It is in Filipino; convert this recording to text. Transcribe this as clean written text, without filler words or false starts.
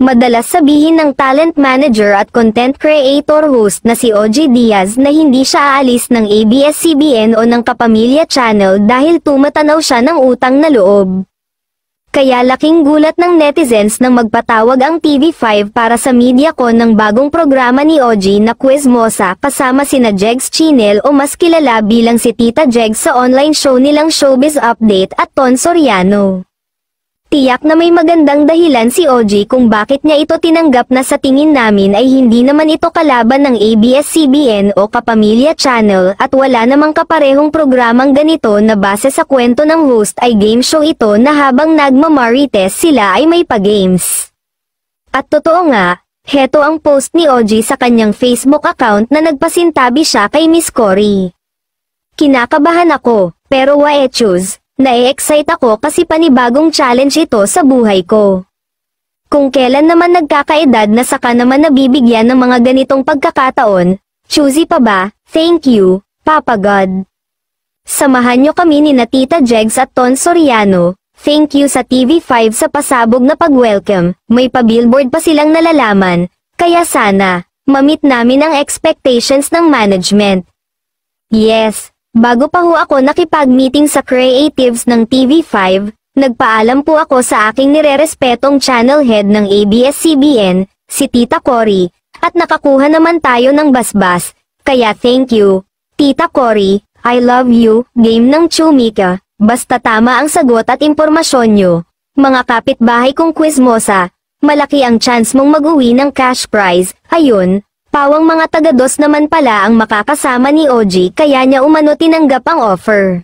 Madalas sabihin ng talent manager at content creator host na si OG Diaz na hindi siya aalis ng ABS-CBN o ng Kapamilya Channel dahil tumatanaw siya ng utang na loob. Kaya laking gulat ng netizens nang magpatawag ang TV5 para sa MediaCon ng bagong programa ni OG na Quizmosa kasama sina Jegs Chinel o mas kilala bilang si Tita Jegs sa online show nilang Showbiz Update at Ton Soriano. Tiyak na may magandang dahilan si OG kung bakit niya ito tinanggap na sa tingin namin ay hindi naman ito kalaban ng ABS-CBN o Kapamilya Channel at wala namang kaparehong programang ganito na base sa kwento ng host ay game show ito na habang nagmamarites sila ay may pa-games. At totoo nga, heto ang post ni OG sa kanyang Facebook account na nagpasintabi siya kay Miss Cory. Kinakabahan ako, pero choose. Na-excite ako kasi panibagong challenge ito sa buhay ko. Kung kailan naman nagkakaedad na saka naman nabibigyan ng mga ganitong pagkakataon, choosy pa ba? Thank you, Papa God. Samahan nyo kami ni Tita Jegs at Ton Soriano. Thank you sa TV5 sa pasabog na pag-welcome. May pa-billboard pa silang nalalaman, kaya sana, ma-meet namin ang expectations ng management. Yes. Bago pa ho ako nakipag-meeting sa creatives ng TV5, nagpaalam po ako sa aking nirerespetong channel head ng ABS-CBN, si Tita Cory, at nakakuha naman tayo ng basbas, kaya thank you, Tita Cory, I love you, game ng Chumika, basta tama ang sagot at impormasyon nyo. Mga kapitbahay kong Quizmosa, malaki ang chance mong mag-uwi ng cash prize, ayun. Pawang mga taga-DOS naman pala ang makakasama ni OG kaya niya umano tinanggap ang offer.